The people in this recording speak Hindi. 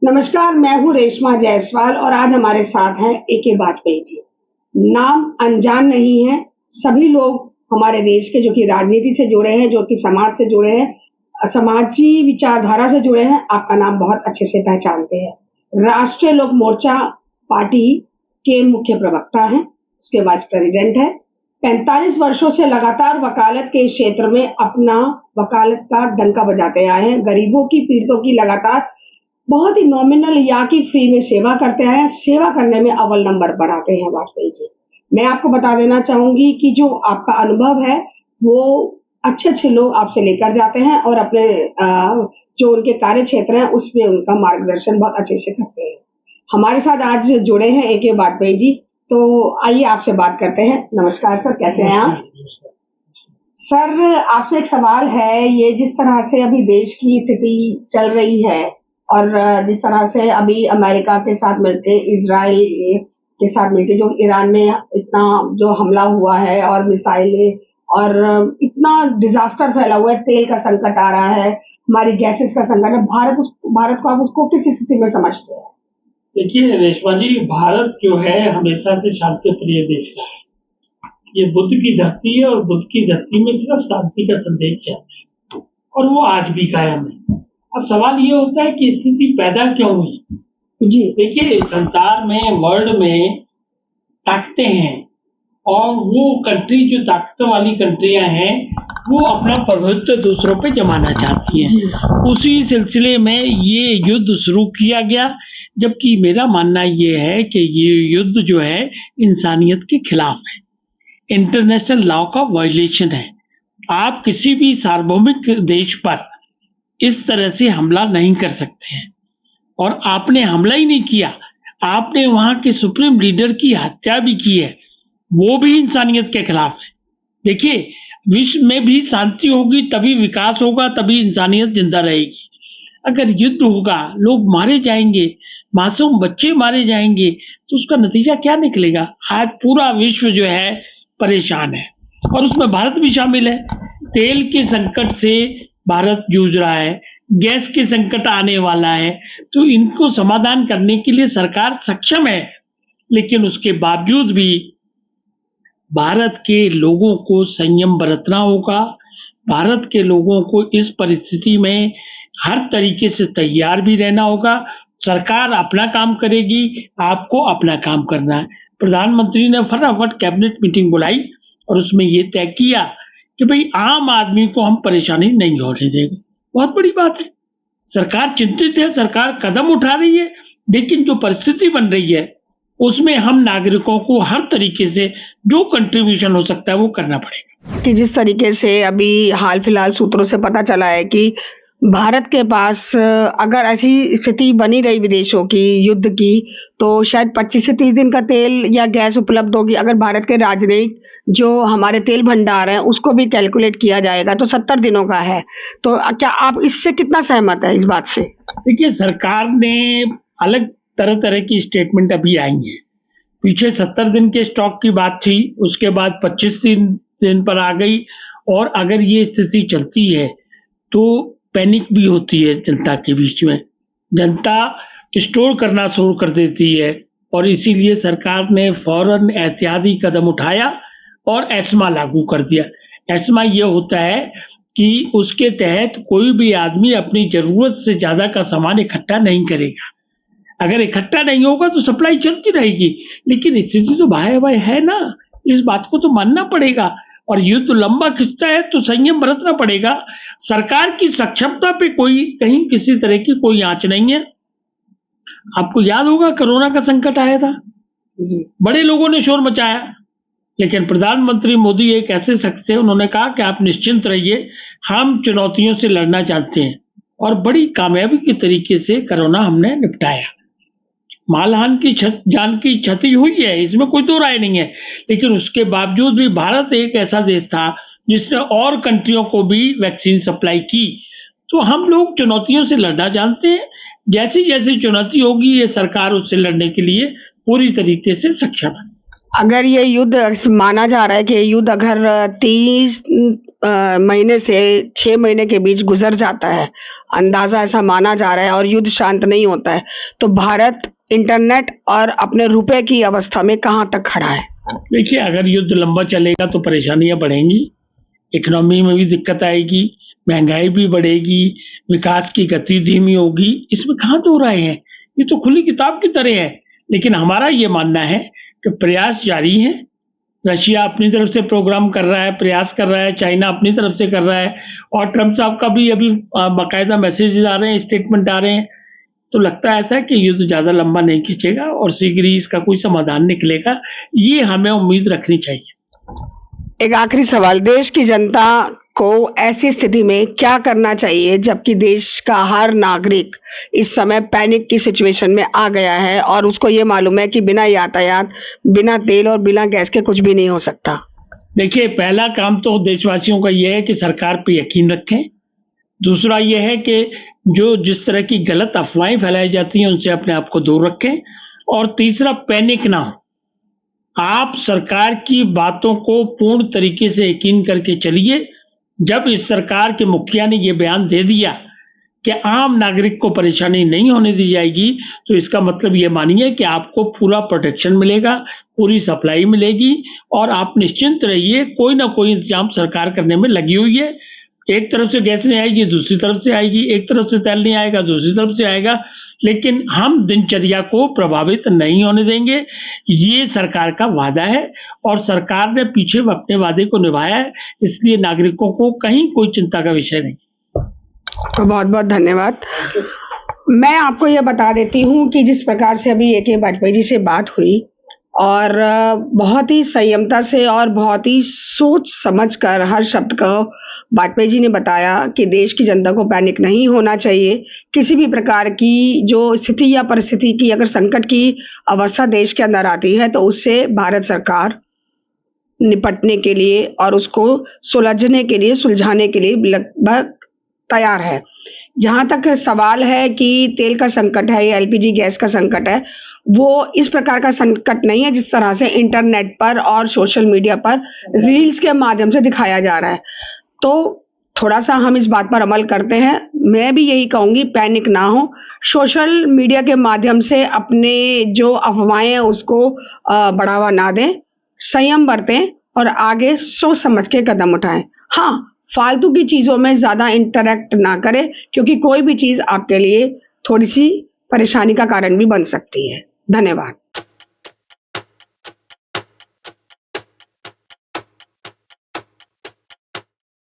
नमस्कार, मैं हूँ रेशमा जायसवाल और आज हमारे साथ हैं ए.के. वाजपेयी जी। नाम अनजान नहीं है, सभी लोग हमारे देश के जो कि राजनीति से जुड़े हैं, जो कि समाज से जुड़े हैं, समाजी विचारधारा से जुड़े हैं, आपका नाम बहुत अच्छे से पहचानते हैं। राष्ट्रीय लोक मोर्चा पार्टी के मुख्य प्रवक्ता हैं, उसके वाइस प्रेसिडेंट हैं। 45 वर्षों से लगातार वकालत के क्षेत्र में अपना वकालत का डंका बजाते आए हैं। गरीबों की, पीड़ितों की लगातार बहुत ही नॉमिनल या कि फ्री में सेवा करते आए हैं। सेवा करने में अव्वल नंबर पर आते हैं वाजपेयी जी। मैं आपको बता देना चाहूंगी कि जो आपका अनुभव है वो अच्छे लोग आपसे लेकर जाते हैं और अपने जो उनके कार्य क्षेत्र है उसमें उनका मार्गदर्शन बहुत अच्छे से करते हैं। हमारे साथ आज जुड़े हैं ए.के. वाजपेयी जी, तो आइए आपसे बात करते हैं। नमस्कार सर, कैसे हैं आप? सर, आपसे एक सवाल है, ये जिस तरह से अभी देश की स्थिति चल रही है और जिस तरह से अभी अमेरिका के साथ मिलके, इजराइल के साथ मिलके जो ईरान में इतना जो हमला हुआ है और मिसाइलें और इतना डिजास्टर फैला हुआ है, तेल का संकट आ रहा है, हमारी गैसेस का संकट है, भारत को आप उसको किस स्थिति में समझते हैं? देखिए रेशमा जी, भारत जो है हमेशा से शांति प्रिय देश का है। ये बुद्ध की धरती है और बुद्ध की धरती में सिर्फ शांति का संदेश चलता है और वो आज भी कायम है। अब सवाल ये होता है कि स्थिति पैदा क्यों हुई? जी देखिए, संसार में, वर्ल्ड में ताकतें हैं और वो कंट्री जो ताकत वाली कंट्रियां हैं वो अपना प्रभुत्व दूसरों पे जमाना चाहती हैं। उसी सिलसिले में ये युद्ध शुरू किया गया, जबकि मेरा मानना ये है कि ये युद्ध जो है इंसानियत के खिलाफ है, इंटरनेशनल लॉ का वायलेशन है। आप किसी भी सार्वभौमिक देश पर इस तरह से हमला नहीं कर सकते हैं और आपने हमला ही नहीं किया, आपने वहां के सुप्रीम लीडर की हत्या भी की है, वो भी इंसानियत के खिलाफ है। देखिए, विश्व में भी शांति होगी तभी विकास होगा, तभी इंसानियत जिंदा रहेगी। अगर युद्ध होगा, लोग मारे जाएंगे, मासूम बच्चे मारे जाएंगे, तो उसका नतीजा क्या निकलेगा? आज पूरा विश्व जो है परेशान है और उसमें भारत भी शामिल है। तेल के संकट से भारत जूझ रहा है, गैस के संकट आने वाला है, तो इनको समाधान करने के लिए सरकार सक्षम है, लेकिन उसके बावजूद भी भारत के लोगों को संयम बरतना होगा। भारत के लोगों को इस परिस्थिति में हर तरीके से तैयार भी रहना होगा। सरकार अपना काम करेगी, आपको अपना काम करना है। प्रधानमंत्री ने फटाफट कैबिनेट मीटिंग बुलाई और उसमें ये तय किया कि भाई आम आदमी को हम परेशानी नहीं होने देंगे। बहुत बड़ी बात है। सरकार चिंतित है, सरकार कदम उठा रही है, लेकिन जो परिस्थिति बन रही है उसमें हम नागरिकों को हर तरीके से जो कंट्रीब्यूशन हो सकता है वो करना पड़ेगा। कि जिस तरीके से अभी हाल फिलहाल सूत्रों से पता चला है कि भारत के पास अगर ऐसी स्थिति बनी रही विदेशों की युद्ध की, तो शायद 25 से 30 दिन का तेल या गैस उपलब्ध होगी। अगर भारत के राजनयिक जो हमारे तेल भंडार हैं उसको भी कैलकुलेट किया जाएगा तो 70 दिनों का है। तो क्या आप इससे कितना सहमत है इस बात से? देखिए, सरकार ने अलग तरह तरह की स्टेटमेंट अभी आई है। पीछे 70 दिन के स्टॉक की बात थी, उसके बाद 25 दिन पर आ गई और अगर ये स्थिति चलती है तो पैनिक भी होती है जनता के बीच में, जनता स्टोर करना शुरू कर देती है और इसीलिए सरकार ने फौरन एहतियाती कदम उठाया और एस्मा लागू कर दिया। एस्मा ये होता है कि उसके तहत कोई भी आदमी अपनी जरूरत से ज्यादा का सामान इकट्ठा नहीं करेगा। अगर इकट्ठा नहीं होगा तो सप्लाई चलती रहेगी, लेकिन स्थिति तो भयावह है ना, इस बात को तो मानना पड़ेगा और युद्ध लंबा खिंचता है तो संयम बरतना पड़ेगा। सरकार की सक्षमता पे कोई कहीं किसी तरह की कोई आंच नहीं है। आपको याद होगा कोरोना का संकट आया था, बड़े लोगों ने शोर मचाया, लेकिन प्रधानमंत्री मोदी एक ऐसे शख्स थे, उन्होंने कहा कि आप निश्चिंत रहिए, हम चुनौतियों से लड़ना चाहते हैं और बड़ी कामयाबी के तरीके से कोरोना हमने निपटाया। मालहान की जान की क्षति हुई है, इसमें कोई दो राय नहीं है, लेकिन उसके बावजूद भी भारत एक ऐसा देश था जिसने और कंट्रियों को भी वैक्सीन सप्लाई की। तो हम लोग चुनौतियों से लड़ना जानते हैं, जैसी जैसी चुनौती होगी ये सरकार उससे लड़ने के लिए पूरी तरीके से सक्षम है। अगर ये युद्ध माना जा रहा है कि युद्ध अगर 30 महीने से 6 महीने के बीच गुजर जाता है, अंदाजा ऐसा माना जा रहा है, और युद्ध शांत नहीं होता है, तो भारत इंटरनेट और अपने रुपए की अवस्था में कहाँ तक खड़ा है? देखिए, अगर युद्ध लंबा चलेगा तो परेशानियां बढ़ेंगी, इकोनॉमी में भी दिक्कत आएगी, महंगाई भी बढ़ेगी, विकास की गति धीमी होगी। इसमें कहाँ दो राय है, ये तो खुली किताब की तरह है। लेकिन हमारा ये मानना है कि प्रयास जारी है। रशिया अपनी तरफ से प्रोग्राम कर रहा है, प्रयास कर रहा है, चाइना अपनी तरफ से कर रहा है, और ट्रंप साहब का भी अभी बाकायदा मैसेजेस आ रहे हैं, स्टेटमेंट आ रहे हैं। तो लगता है ऐसा कि युद्ध ज्यादा लंबा नहीं खींचेगा और शीघ्र ही इसका कोई समाधान निकलेगा, ये हमें उम्मीद रखनी चाहिए। एक आखिरी सवाल, देश की जनता को ऐसी स्थिति में क्या करना चाहिए जबकि देश का हर नागरिक इस समय पैनिक की सिचुएशन में आ गया है और उसको ये मालूम है कि बिना यातायात, बिना तेल और बिना गैस के कुछ भी नहीं हो सकता? देखिए, पहला काम तो देशवासियों का यह है कि सरकार पे यकीन रखें। दूसरा यह है कि जो जिस तरह की गलत अफवाहें फैलाई जाती हैं उनसे अपने आप को दूर रखें। और तीसरा, पैनिक ना हो, आप सरकार की बातों को पूर्ण तरीके से यकीन करके चलिए। जब इस सरकार के मुखिया ने यह बयान दे दिया कि आम नागरिक को परेशानी नहीं होने दी जाएगी, तो इसका मतलब ये मानिए कि आपको पूरा प्रोटेक्शन मिलेगा, पूरी सप्लाई मिलेगी, और आप निश्चिंत रहिए, कोई ना कोई इंतजाम सरकार करने में लगी हुई है। एक तरफ से गैस नहीं आएगी, दूसरी तरफ से आएगी, एक तरफ से तेल नहीं आएगा, दूसरी तरफ से आएगा, लेकिन हम दिनचर्या को प्रभावित नहीं होने देंगे। ये सरकार का वादा है और सरकार ने पीछे अपने वादे को निभाया है, इसलिए नागरिकों को कहीं कोई चिंता का विषय नहीं। तो बहुत बहुत धन्यवाद। मैं आपको ये बता देती हूँ कि जिस प्रकार से अभी ए.के. वाजपेयी जी से बात हुई, और बहुत ही संयमता से और बहुत ही सोच समझकर हर शब्द को वाजपेयी जी ने बताया कि देश की जनता को पैनिक नहीं होना चाहिए। किसी भी प्रकार की जो स्थिति या परिस्थिति की अगर संकट की अवस्था देश के अंदर आती है तो उससे भारत सरकार निपटने के लिए और उसको सुलझने के लिए, सुलझाने के लिए लगभग तैयार है। जहाँ तक सवाल है कि तेल का संकट है या एलपीजी गैस का संकट है, वो इस प्रकार का संकट नहीं है जिस तरह से इंटरनेट पर और सोशल मीडिया पर रील्स के माध्यम से दिखाया जा रहा है। तो थोड़ा सा हम इस बात पर अमल करते हैं। मैं भी यही कहूँगी, पैनिक ना हो, सोशल मीडिया के माध्यम से अपने जो अफवाहें हैं उसको बढ़ावा ना दें, संयम बरतें और आगे सोच समझ के कदम उठाएं। हाँ, फालतू की चीज़ों में ज़्यादा इंटरेक्ट ना करें, क्योंकि कोई भी चीज़ आपके लिए थोड़ी सी परेशानी का कारण भी बन सकती है। धन्यवाद।